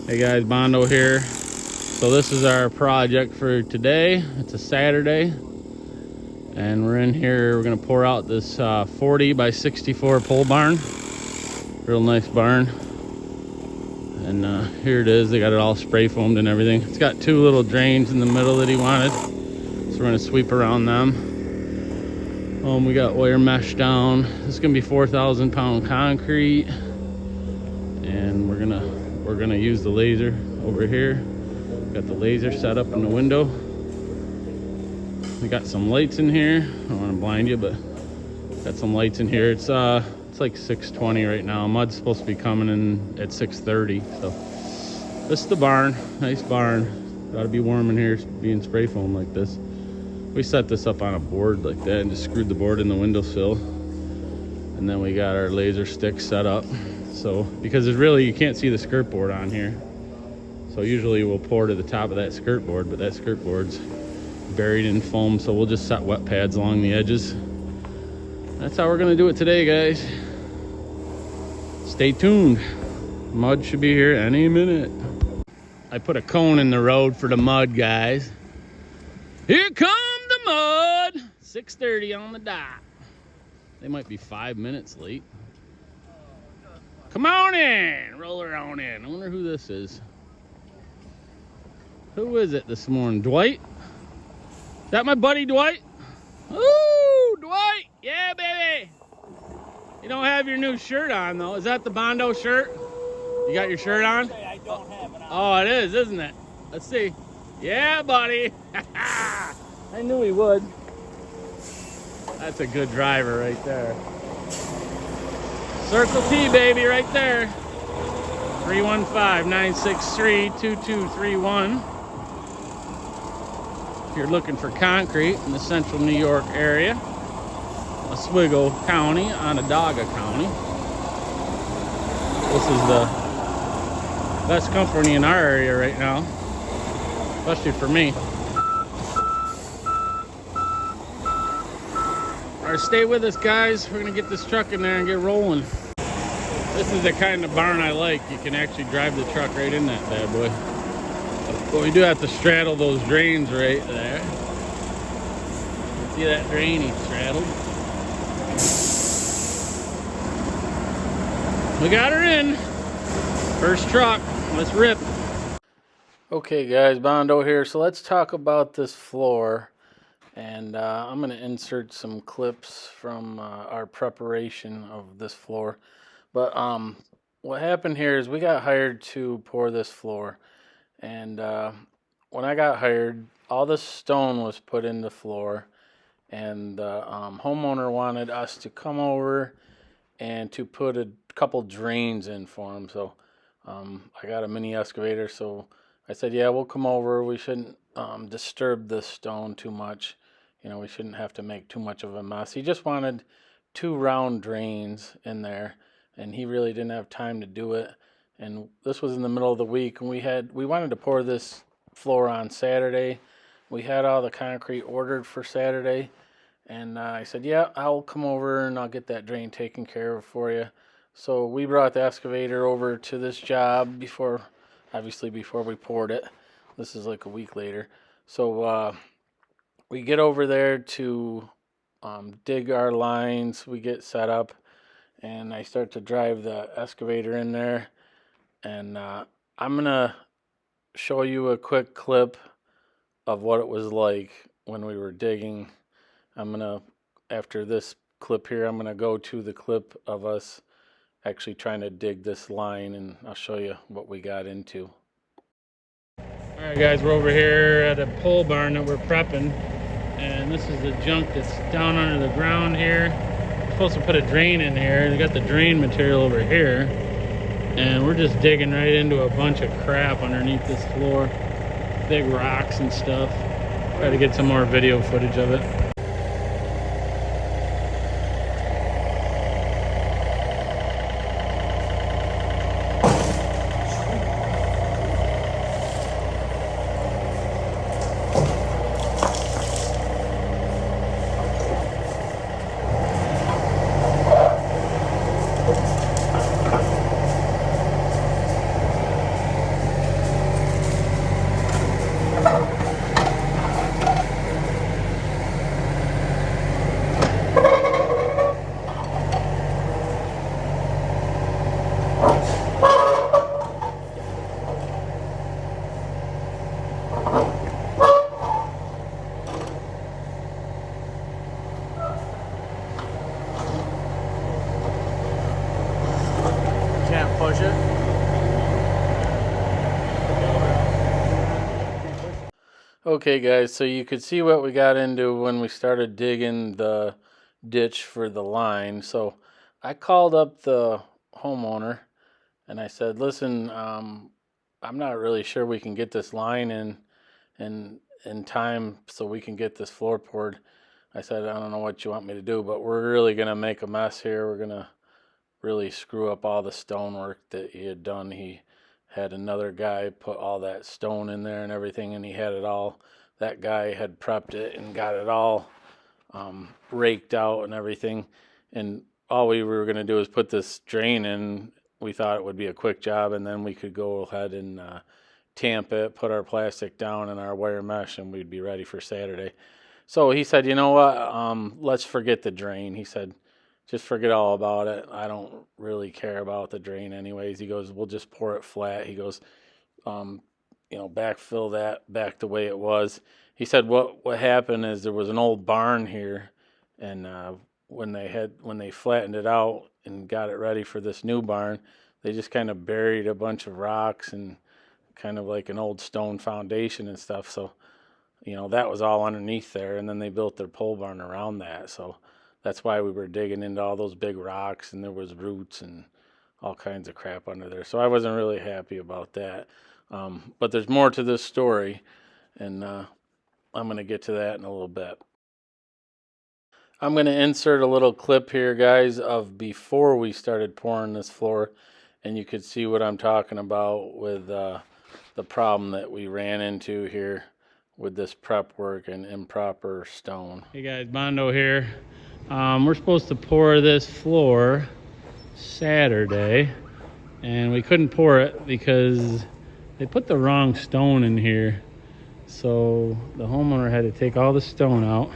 Hey guys, Bondo here. So this is our project for today. It's a Saturday, and we're in here. We're gonna pour out this 40 by 64 pole barn. Real nice barn. And here it is. They got it all spray foamed and everything. It's got two little drains in the middle that he wanted, so we're gonna sweep around them. We got wire mesh down. This is gonna be 4,000 pound concrete, and we're gonna use the laser over here. Got the laser set up in the window. We got some lights in here. I don't want to blind you, but got some lights in here. It's like 6:20 right now. Mud's supposed to be coming in at 6:30. So this is the barn. Nice barn. Got to be warm in here, being spray foam like this. We set this up on a board like that and just screwed the board in the windowsill. And then we got our laser stick set up. So, because it's really, you can't see the skirt board on here. So usually we'll pour to the top of that skirt board, but that skirt board's buried in foam. So we'll just set wet pads along the edges. That's how we're gonna do it today, guys. Stay tuned. Mud should be here any minute. I put a cone in the road for the mud, guys. Here come the mud. 6:30 on the dot. They might be 5 minutes late. Come on in, roll her on in. I wonder who this is. Who is it this morning? Dwight? Is that my buddy Dwight? Ooh, Dwight! Yeah, baby! You don't have your new shirt on, though. Is that the Bondo shirt? You got your shirt on? I don't have it on. Oh, it is, isn't it? Let's see. Yeah, buddy! I knew he would. That's a good driver right there. Circle T, baby, right there. 315-963-2231. If you're looking for concrete in the central New York area, Oswego County, Onondaga County. This is the best company in our area right now, especially for me. All right, stay with us, guys. We're gonna get this truck in there and get rolling. This is the kind of barn I like. You can actually drive the truck right in that bad boy. But we do have to straddle those drains right there. See that drain he straddled? We got her in. First truck. Let's rip. Okay, guys, Bondo here. So let's talk about this floor. And I'm going to insert some clips from our preparation of this floor. But what happened here is we got hired to pour this floor. And when I got hired, all this stone was put in the floor. And the homeowner wanted us to come over and to put a couple drains in for him. So I got a mini excavator. So I said, yeah, we'll come over. We shouldn't disturb this stone too much. You know, we shouldn't have to make too much of a mess. He just wanted 2 round drains in there, and he really didn't have time to do it. And this was in the middle of the week, and we wanted to pour this floor on Saturday. We had all the concrete ordered for Saturday, and I said, yeah, I'll come over and I'll get that drain taken care of for you. So we brought the excavator over to this job obviously before we poured it. This is like a week later. So we get over there to dig our lines. We get set up, and I start to drive the excavator in there. And I'm going to show you a quick clip of what it was like when we were digging. After this clip here, I'm going to go to the clip of us actually trying to dig this line, and I'll show you what we got into. All right, guys, we're over here at a pole barn that we're prepping. And this is the junk that's down under the ground here. We're supposed to put a drain in here. They got the drain material over here. And we're just digging right into a bunch of crap underneath this floor. Big rocks and stuff. Try to get some more video footage of it. Okay guys, so you could see what we got into when we started digging the ditch for the line. So I called up the homeowner and I said, listen, I'm not really sure we can get this line in time so we can get this floor poured. I said, I don't know what you want me to do, but we're really gonna make a mess here. We're gonna really screw up all the stonework that he had done. He had another guy put all that stone in there and everything, and he had it all, that guy had prepped it and got it all raked out and everything. And all we were going to do is put this drain in. We thought it would be a quick job, and then we could go ahead and tamp it, put our plastic down and our wire mesh, and we'd be ready for Saturday. So he said, you know what, let's forget the drain. He said, just forget all about it. I don't really care about the drain anyways. He goes, we'll just pour it flat. He goes, backfill that back the way it was. He said what happened is there was an old barn here, and when they flattened it out and got it ready for this new barn, they just kind of buried a bunch of rocks and kind of like an old stone foundation and stuff. So, that was all underneath there, and then they built their pole barn around that. So that's why we were digging into all those big rocks, and there was roots and all kinds of crap under there. So I wasn't really happy about that. But there's more to this story, and I'm going to get to that in a little bit. I'm going to insert a little clip here, guys, of before we started pouring this floor, and you could see what I'm talking about with the problem that we ran into here with this prep work and improper stone. Hey guys, Bondo here. We're supposed to pour this floor Saturday, and we couldn't pour it because they put the wrong stone in here. So the homeowner had to take all the stone out.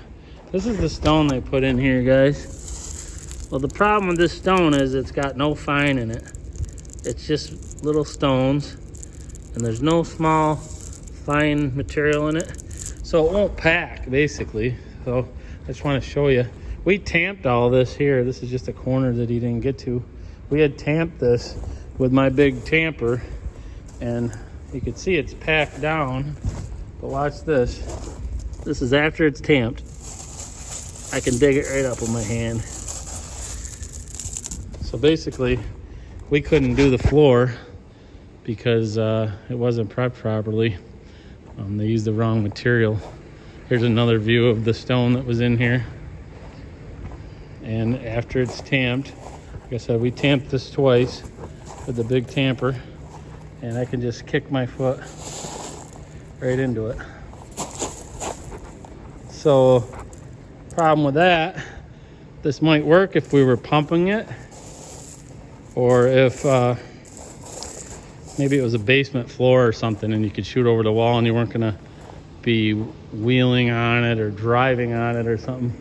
This is the stone they put in here, guys. Well, the problem with this stone is it's got no fine in it. It's just little stones, and there's no small fine material in it, so it won't pack, basically. So I just want to show you. We tamped all this here. This is just a corner that he didn't get to. We had tamped this with my big tamper, and you can see it's packed down. But watch this. This is after it's tamped. I can dig it right up with my hand. So basically, we couldn't do the floor because it wasn't prepped properly. They used the wrong material. Here's another view of the stone that was in here. And after it's tamped, like I said, we tamped this twice with the big tamper, and I can just kick my foot right into it. So, problem with that, this might work if we were pumping it, or if maybe it was a basement floor or something and you could shoot over the wall and you weren't gonna be wheeling on it or driving on it or something.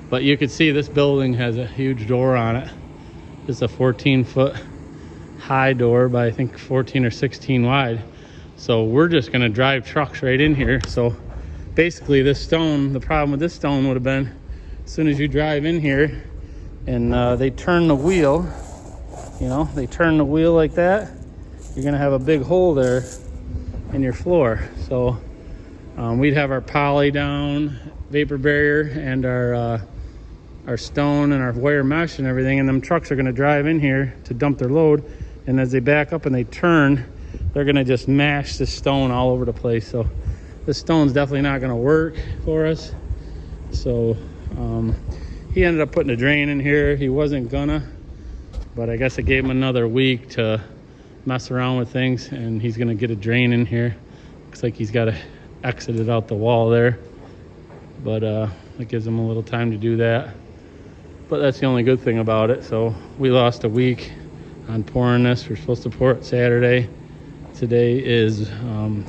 But you could see this building has a huge door on it. It's a 14-foot high door by I think 14 or 16 wide. So we're just gonna drive trucks right in here. So basically this stone, the problem with this stone would have been as soon as you drive in here and they turn the wheel, they turn the wheel like that, you're gonna have a big hole there in your floor. So we'd have our poly down, vapor barrier, and our stone and our wire mesh and everything, and them trucks are gonna drive in here to dump their load, and as they back up and they turn, they're gonna just mash the stone all over the place. So this stone's definitely not gonna work for us. So he ended up putting a drain in here. He wasn't gonna, but I guess I gave him another week to mess around with things, and he's gonna get a drain in here. Looks like he's got to exit it out the wall there, but it gives him a little time to do that. But that's the only good thing about it. So we lost a week on pouring this. We're supposed to pour it Saturday. Today is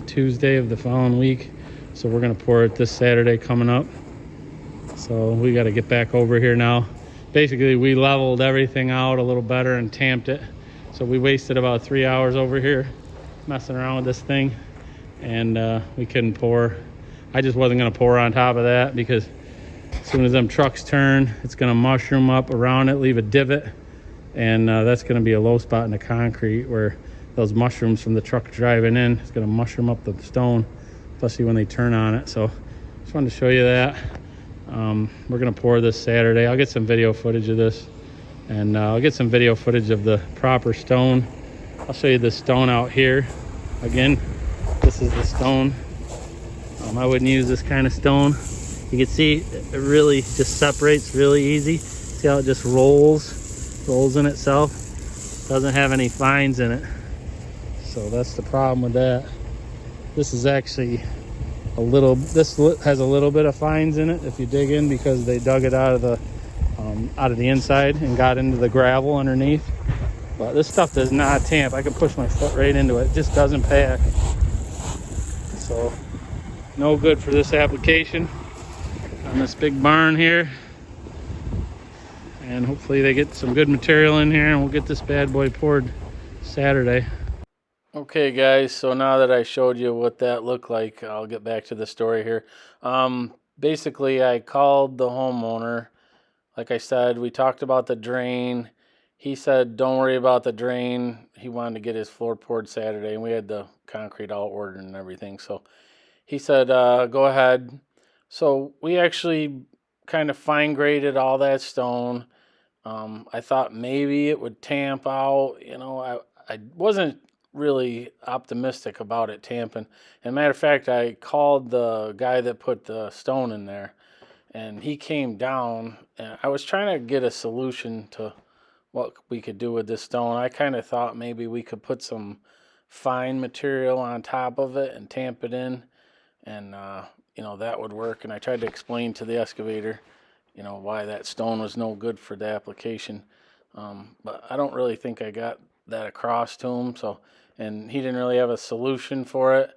Tuesday of the following week, so we're gonna pour it this Saturday coming up. So we got to get back over here now. Basically, we leveled everything out a little better and tamped it. So we wasted about 3 hours over here messing around with this thing, and we couldn't pour. I just wasn't gonna pour on top of that because as soon as them trucks turn, it's gonna mushroom up around it, leave a divot, and that's gonna be a low spot in the concrete where those mushrooms from the truck driving in, it's gonna mushroom up the stone. especially when they turn on it. So just wanted to show you that. We're gonna pour this Saturday. I'll get some video footage of this, and I'll get some video footage of the proper stone. I'll show you the stone out here. Again, this is the stone. I wouldn't use this kind of stone. You can see it really just separates really easy. See how it just rolls in itself. Doesn't have any fines in it. So that's the problem with that. This is actually this has a little bit of fines in it if you dig in, because they dug it out of the inside and got into the gravel underneath. But this stuff does not tamp. I can push my foot right into it. It just doesn't pack. So no good for this application on this big barn here. And hopefully they get some good material in here and we'll get this bad boy poured Saturday. Okay guys, so now that I showed you what that looked like, I'll get back to the story here. Basically I called the homeowner. Like I said, we talked about the drain. He said don't worry about the drain. He wanted to get his floor poured Saturday, and we had the concrete all ordered and everything. So he said go ahead. So we actually kind of fine graded all that stone. I thought maybe it would tamp out. You know, I wasn't really optimistic about it tamping. As a matter of fact, I called the guy that put the stone in there, and he came down, and I was trying to get a solution to what we could do with this stone. I kind of thought maybe we could put some fine material on top of it and tamp it in, and you know, that would work. And I tried to explain to the excavator, you know, why that stone was no good for the application, but I don't really think I got that across to him. So, and he didn't really have a solution for it,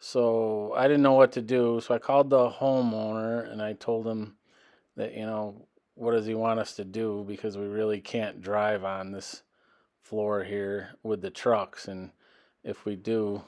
so I didn't know what to do. So I called the homeowner and I told him that, you know, what does he want us to do, because we really can't drive on this floor here with the trucks, and if we do,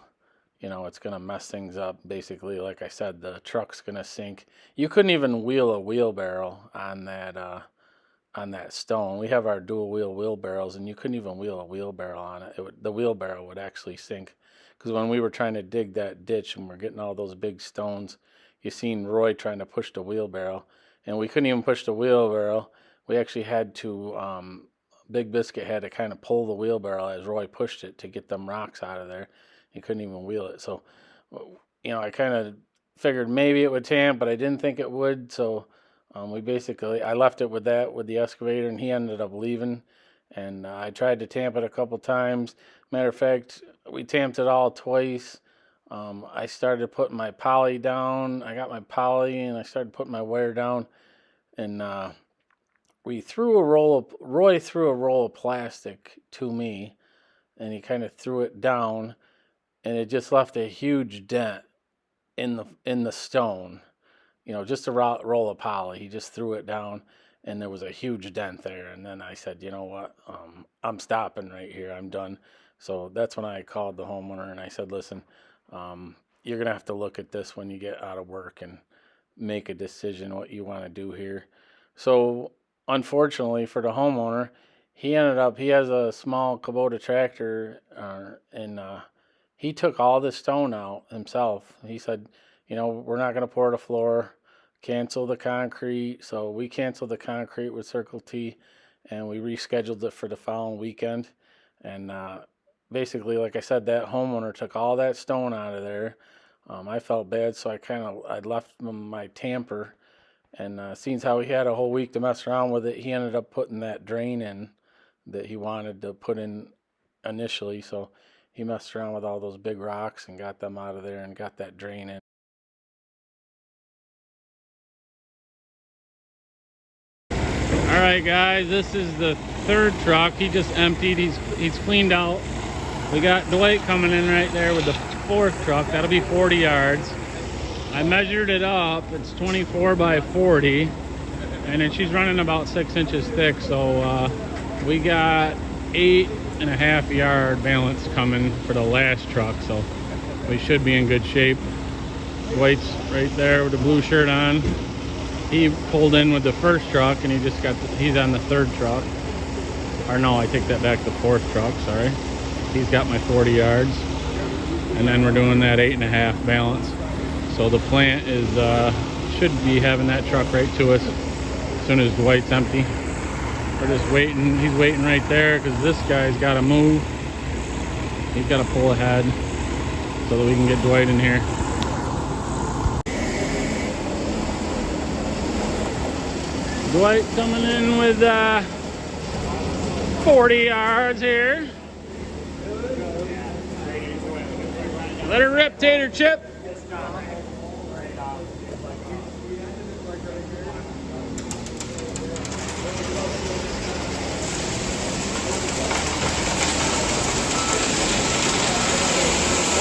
you know, it's going to mess things up. Basically, like I said, the truck's going to sink. You couldn't even wheel a wheelbarrow on that stone. We have our dual wheel wheelbarrows, and you couldn't even wheel a wheelbarrow on it. The wheelbarrow would actually sink, because when we were trying to dig that ditch and we're getting all those big stones, you seen Roy trying to push the wheelbarrow, and we couldn't even push the wheelbarrow. We actually had to, Big Biscuit had to kind of pull the wheelbarrow as Roy pushed it to get them rocks out of there. He couldn't even wheel it. So, you know, I kind of figured maybe it would tamp, but I didn't think it would. So I left it with the excavator, and he ended up leaving. And I tried to tamp it a couple times. Matter of fact, we tamped it all twice. I started putting my poly down. I got my poly and I started putting my wire down, and Roy threw a roll of plastic to me, and he kind of threw it down, and it just left a huge dent in the stone. You know, just a roll of poly. He just threw it down, and there was a huge dent there. And then I said, you know what, I'm stopping right here. I'm done. So that's when I called the homeowner and I said, listen, you're going to have to look at this when you get out of work and make a decision what you want to do here. So unfortunately for the homeowner, he has a small Kubota tractor, and he took all the stone out himself. He said, you know, we're not going to pour the floor, cancel the concrete. So we canceled the concrete with Circle T, and we rescheduled it for the following weekend. And basically, like I said, that homeowner took all that stone out of there. I felt bad, so I left my tamper, and seeing how he had a whole week to mess around with it, he ended up putting that drain in that he wanted to put in initially. So he messed around with all those big rocks and got them out of there and got that drain in. All right, guys, this is the third truck. He just emptied. He's cleaned out. We got Dwight coming in right there with the fourth truck. That'll be 40 yards. I measured it up. It's 24 by 40, and then she's running about 6 inches thick. So we got 8.5 yard balance coming for the last truck. So we should be in good shape. Dwight's right there with the blue shirt on. He pulled in with the first truck, and he's on the third truck. Or no, I take that back, the fourth truck, sorry. He's got my 40 yards. And then we're doing that 8.5 balance. So the plant is should be having that truck right to us as soon as Dwight's empty. We're just waiting. He's waiting right there because this guy's got to move. He's got to pull ahead so that we can get Dwight in here. Dwight coming in with 40 yards here. Let her rip, Tater Chip.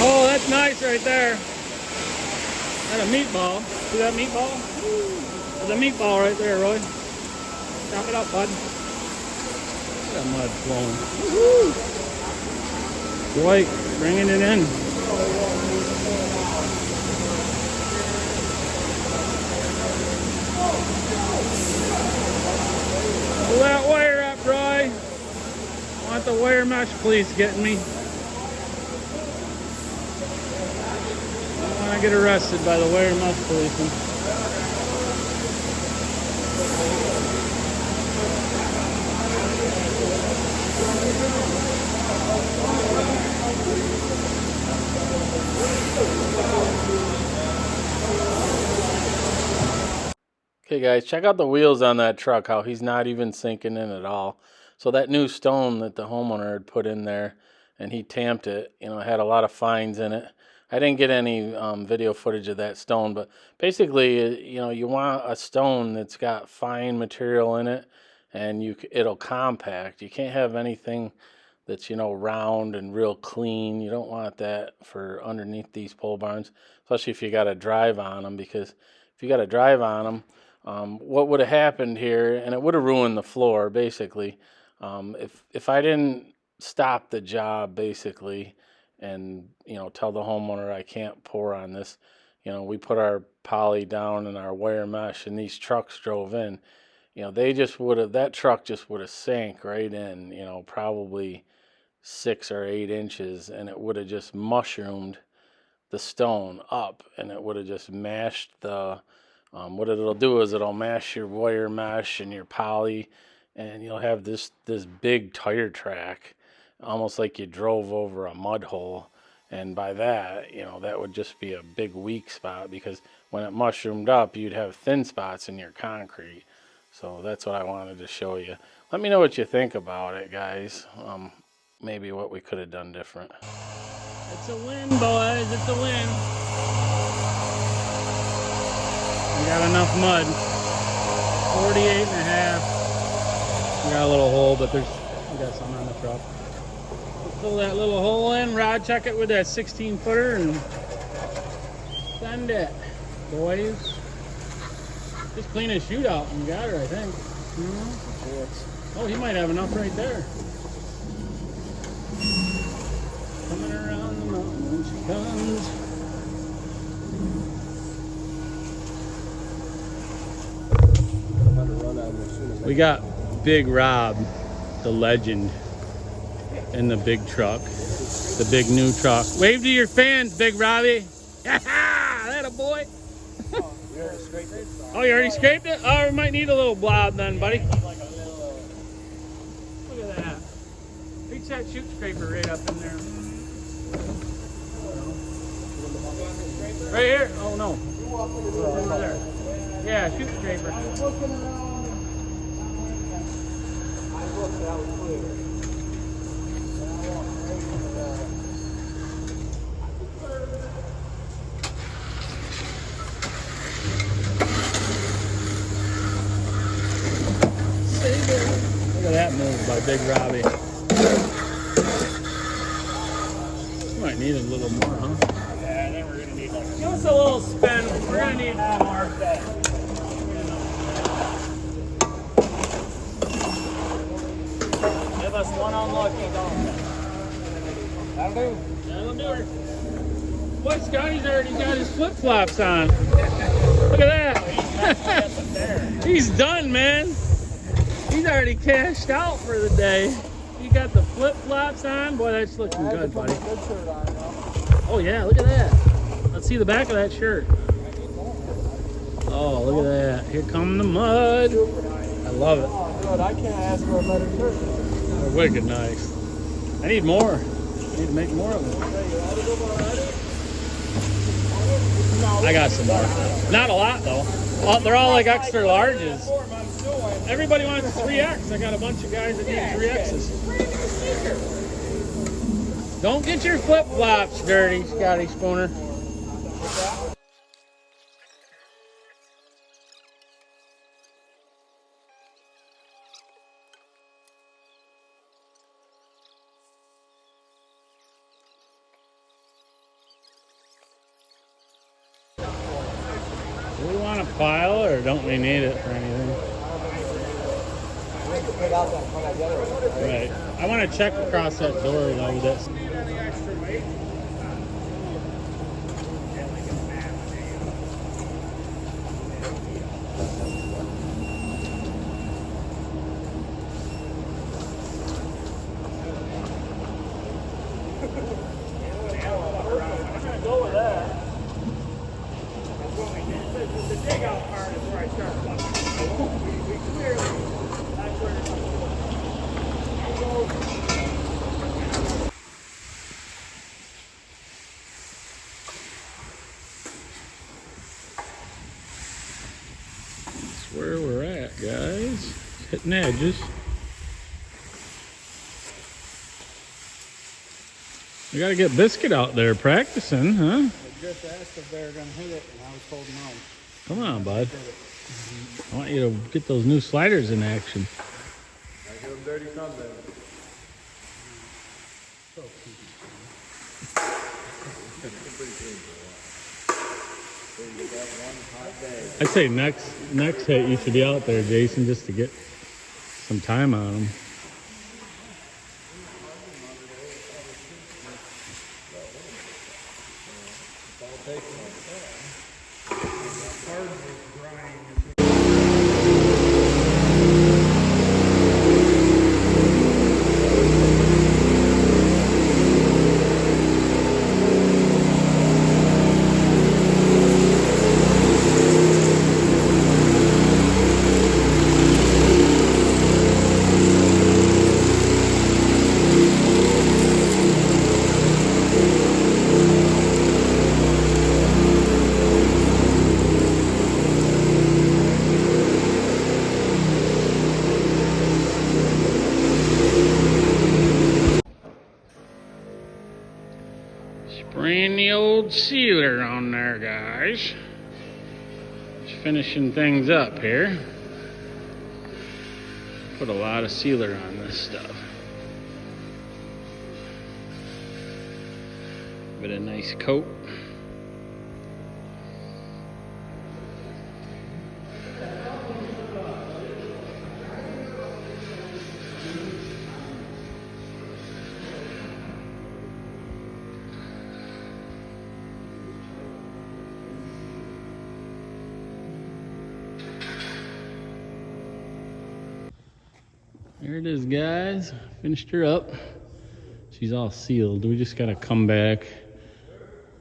Oh, that's nice right there. That's a meatball. See that meatball? There's a meatball right there, Roy. Chop it up, bud. Look at that mud flowing. Dwight, bringing it in. Pull that wire up, Roy. I want the wire mesh police getting me. I don't want to get arrested by the wire mesh policeman. Okay guys, check out the wheels on that truck, how he's not even sinking in at all. So that new stone that the homeowner had put in there and he tamped it, you know, it had a lot of fines in it. I didn't get any video footage of that stone, but basically, you know, you want a stone that's got fine material in it and it'll compact. You can't have anything that's, you know, round and real clean. You don't want that for underneath these pole barns, especially if you got to drive on them, because if you got to drive on them, what would have happened here, and it would have ruined the floor basically, if I didn't stop the job basically and, you know, tell the homeowner I can't pour on this. You know, we put our poly down and our wire mesh and these trucks drove in, you know, that truck just would have sank right in, you know, probably 6 or 8 inches, and it would have just mushroomed the stone up, and it would have just mashed the what it'll do is it'll mash your wire mesh and your poly, and you'll have this big tire track, almost like you drove over a mud hole. And by that, you know, that would just be a big weak spot, because when it mushroomed up, you'd have thin spots in your concrete. So that's what I wanted to show you. Let me know what you think about it, guys. Maybe what we could have done different. It's a win, boys. It's a win. We got enough mud. 48.5. We got a little hole, but we got some on the truck. We'll fill that little hole in, rod check it with that 16-footer, and send it, boys. Just clean a chute out and got her, I think. Oh, he might have enough right there. Coming around the mountain when she comes. We got Big Rob, the legend, in the big truck, the big new truck. Wave to your fans, Big Robbie. That a boy. Oh, you already scraped it? Oh, we might need a little blob then, buddy. Look at that. Reach that chute scraper right up in there. Right here? Oh, no. Over there. Yeah, chute scraper. Look at that move by Big Robbie. Might need a little more, huh? Yeah, then we're gonna need like. Give us a little spin. We're gonna need more. Give us one unlucky dog. That'll do. That'll do her. Boy, Scotty's already got his flip-flops on. Look at that. He's done, man. He's already cashed out for the day. You got the flip-flops on. Boy, that's looking good, buddy. Oh, yeah, look at that. Let's see the back of that shirt. Oh, look at that. Here come the mud. I love it. Oh, dude, I can't ask for a better surface. They're wicked nice. I need more. I need to make more of them. I got some more. Not a lot though. Oh, they're all like extra larges. Everybody wants 3X. I got a bunch of guys that need 3Xs. Don't get your flip-flops dirty, Scotty Spooner. Do we want a pile or don't we need it for anything? Right. I want to check across that door though. That's where we're at, guys. Hitting edges. We gotta get Biscuit out there practicing, huh? I just asked if they were going to hit it, and I was told no. Come on, bud. I want you to get those new sliders in action. I give them dirty someday. I'd say next hit you should be out there, Jason, just to get some time on them. Spraying the old sealer on there, guys. Just finishing things up here. Put a lot of sealer on this stuff. Give it a nice coat. There it is, guys. Finished her up. She's all sealed. We just gotta come back.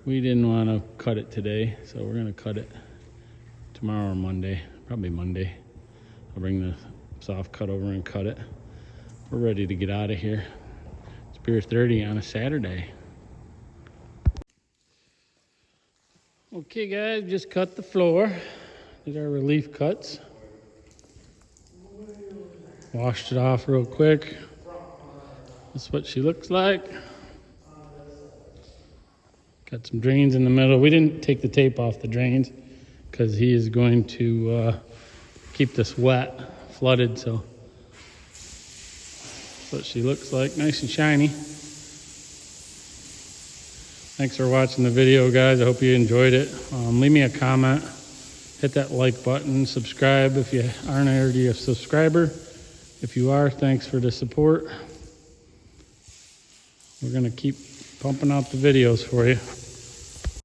We didn't want to cut it today, so we're gonna cut it tomorrow or Monday. Probably Monday. I'll bring the soft cut over and cut it. We're ready to get out of here. It's beer 30 on a Saturday. Okay, guys, just cut the floor. Did our relief cuts. Washed it off real quick. That's what she looks like. Got some drains in the middle. We didn't take the tape off the drains because he is going to keep this wet, flooded, so that's what she looks like, nice and shiny. Thanks for watching the video, guys. I hope you enjoyed it. Leave me a comment, hit that like button, subscribe if you aren't already a subscriber. If you are, thanks for the support. We're gonna keep pumping out the videos for you.